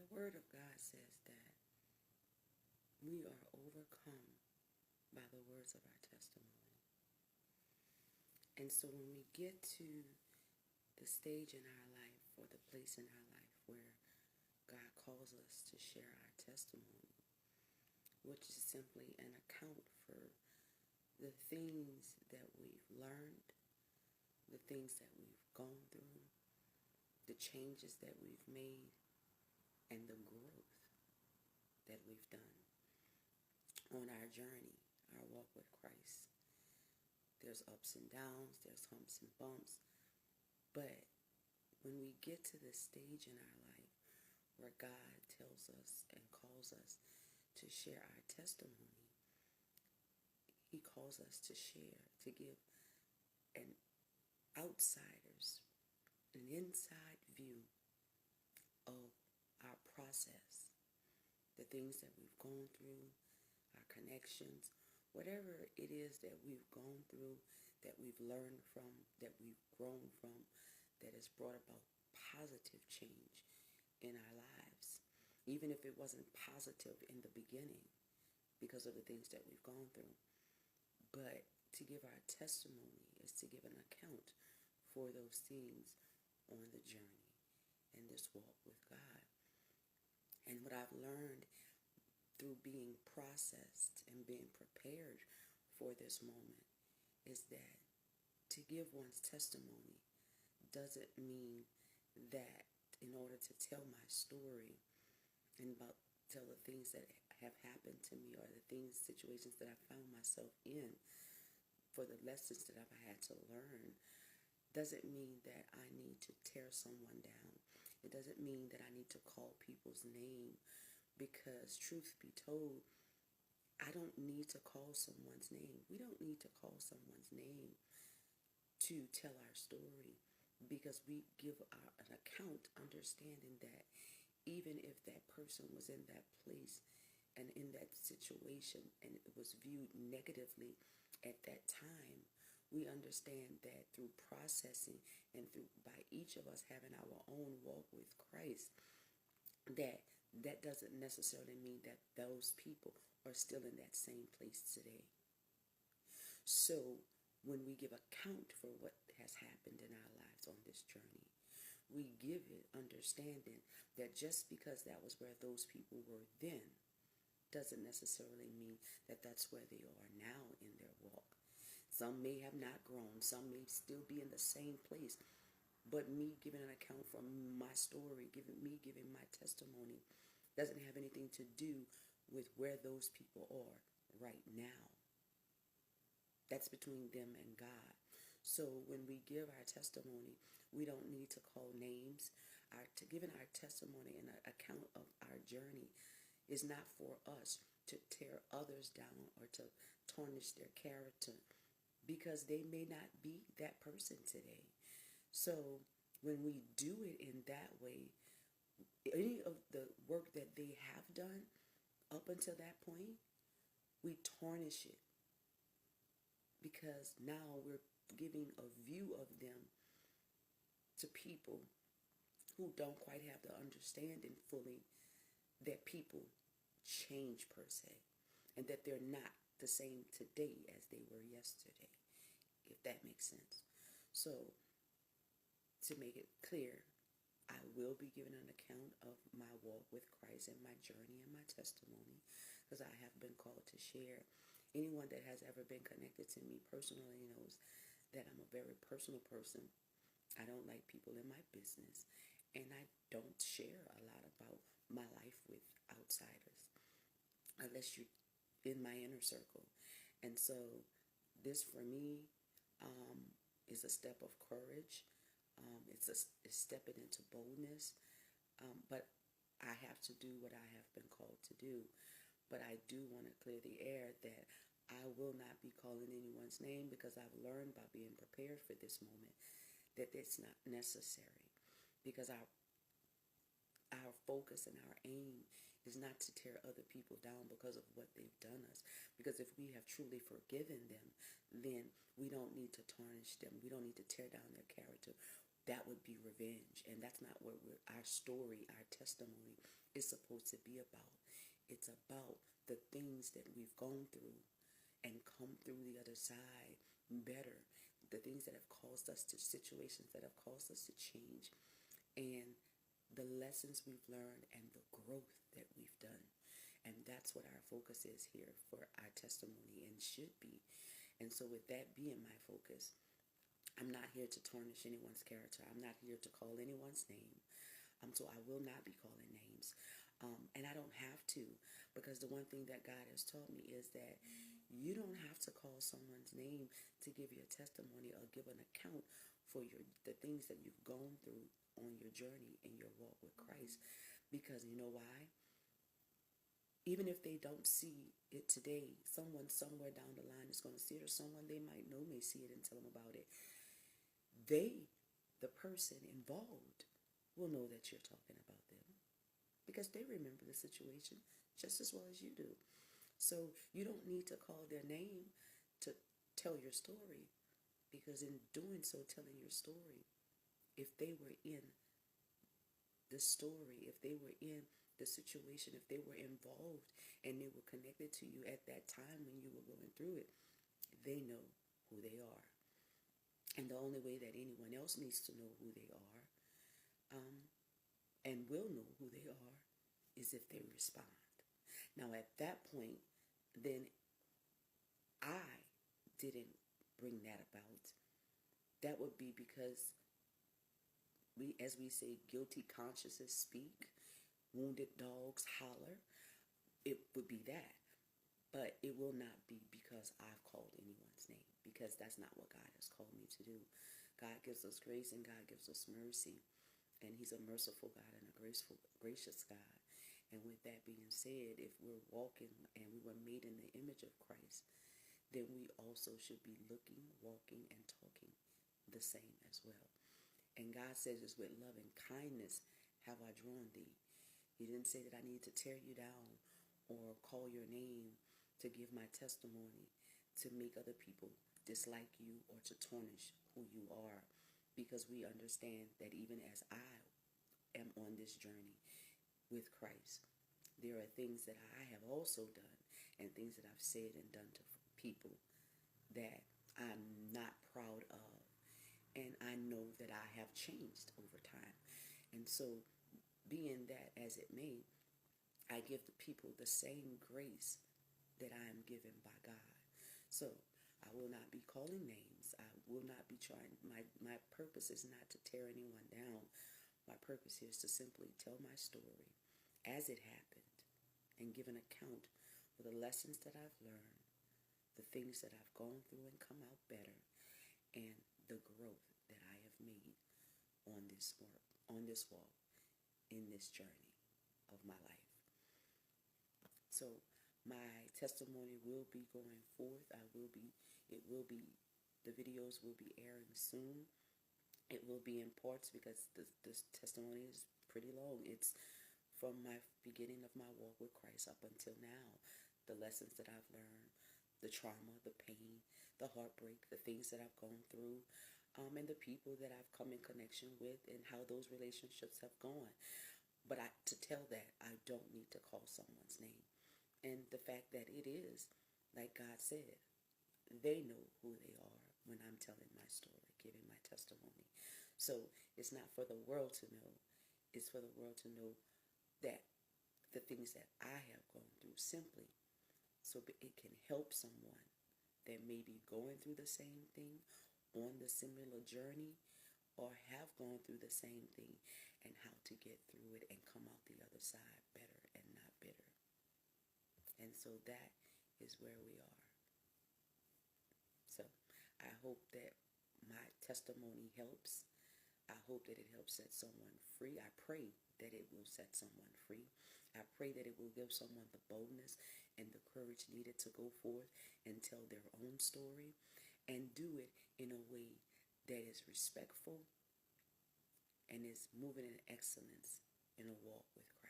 The Word of God says that we are overcome by the words of our testimony. And so when we get to the stage in our life or the place in our life where God calls us to share our testimony, which is simply an account for the things that we've learned, the things that we've gone through, the changes that we've made, and the growth that we've done on our journey, our walk with Christ. There's ups and downs, there's humps and bumps, but when we get to this stage in our life where God tells us and calls us to share our testimony, He calls us to share, to give an outsiders an inside view of our process, the things that we've gone through, our connections, whatever it is that we've gone through, that we've learned from, that we've grown from, that has brought about positive change in our lives, even if it wasn't positive in the beginning because of the things that we've gone through. But to give our testimony is to give an account for those things on the journey in this walk with God. And what I've learned through being processed and being prepared for this moment is that to give one's testimony doesn't mean that in order to tell my story and tell the things that have happened to me or the things, situations that I found myself in, for the lessons that I've had to learn, doesn't mean that I need to tear someone down. It doesn't mean that I need to call people's name, because truth be told, I don't need to call someone's name. We don't need to call someone's name to tell our story, because we give an account understanding that even if that person was in that place and in that situation and it was viewed negatively at that time, we understand that through processing and through by each of us having our own walk with Christ, that doesn't necessarily mean that those people are still in that same place today. So when we give account for what has happened in our lives on this journey, we give it understanding that just because that was where those people were then doesn't necessarily mean that that's where they are now in their walk. Some may have not grown. Some may still be in the same place. But me giving an account for my story, giving my testimony, doesn't have anything to do with where those people are right now. That's between them and God. So when we give our testimony, we don't need to call names. Giving our testimony and an account of our journey is not for us to tear others down or to tarnish their character, because they may not be that person today. So when we do it in that way, any of the work that they have done up until that point, we tarnish it, because now we're giving a view of them to people who don't quite have the understanding fully that people change per se, and that they're not the same today as they were yesterday, if that makes sense. So to make it clear, I will be giving an account of my walk with Christ and my journey and my testimony, because I have been called to share. Anyone that has ever been connected to me personally knows that I'm a very personal person. I don't like people in my business, and I don't share a lot about my life with outsiders unless you're in my inner circle. And so this for me is a step of courage. It's stepping into boldness, but I have to do what I have been called to do. But I do want to clear the air that I will not be calling anyone's name, because I've learned by being prepared for this moment that it's not necessary, because our focus and our aim is not to tear other people down because of what they've done us. Because if we have truly forgiven them, then we don't need to tarnish them. We don't need to tear down their character. That would be revenge, and that's not what our story, our testimony is supposed to be about. It's about the things that we've gone through and come through the other side better. The things that have caused us to situations that have caused us to change, and the lessons we've learned and the growth that we've done. And that's what our focus is here for our testimony, and should be. And so with that being my focus, I'm not here to tarnish anyone's character. I'm not here to call anyone's name. So I will not be calling names. And I don't have to, because the one thing that God has taught me is that you don't have to call someone's name to give your testimony or give an account for the things that you've gone through on your journey in your walk with Christ. Because you know why? Even if they don't see it today, someone somewhere down the line is going to see it, or someone they might know may see it and tell them about it. They, the person involved, will know that you're talking about them, because they remember the situation just as well as you do. So you don't need to call their name to tell your story, because in doing so, telling your story, if they were in the story, if they were in the situation, if they were involved and they were connected to you at that time when you were going through it, they know who they are. And the only way that anyone else needs to know who they are, and will know who they are, is if they respond. Now at that point, then I didn't bring that about. That would be because we, as we say, guilty consciences speak, wounded dogs holler. It would be that. But it will not be because I've called anyone's name, because that's not what God has called me to do. God gives us grace and God gives us mercy. And he's a merciful God and a gracious God. And with that being said, if we're walking and we were made in the image of Christ, then we also should be looking, walking, and talking the same as well. And God says it's with love and kindness have I drawn thee. He didn't say that I need to tear you down or call your name to give my testimony to make other people dislike you or to tarnish who you are, because we understand that even as I am on this journey with Christ, there are things that I have also done and things that I've said and done to people that I'm not proud of, and I know that I have changed over time. And so, being that as it may, I give the people the same grace that I am given by God. So I will not be calling names. I will not be trying. My purpose is not to tear anyone down. My purpose here is to simply tell my story as it happened and give an account for the lessons that I've learned, the things that I've gone through and come out better, and the growth that I have made on this work, on this walk, in this journey of my life. So my testimony will be going forth. The videos will be airing soon. It will be in parts because this testimony is pretty long. It's from my beginning of my walk with Christ up until now. The lessons that I've learned, the trauma, the pain, the heartbreak, the things that I've gone through, and the people that I've come in connection with, and how those relationships have gone. But to tell that, I don't need to call someone's name. And the fact that it is, like God said, they know who they are when I'm telling my story, giving my testimony. So it's not for the world to know. It's for the world to know that the things that I have gone through, simply so it can help someone that may be going through the same thing, on the similar journey, or have gone through the same thing, and how to get through it and come out the other side better and not bitter. And so that is where we are. So I hope that my testimony helps. I hope that it helps set someone free. I pray that it will set someone free. I pray that it will give someone the boldness and the courage needed to go forth and tell their own story, and do it in a way that is respectful and is moving in excellence in a walk with Christ.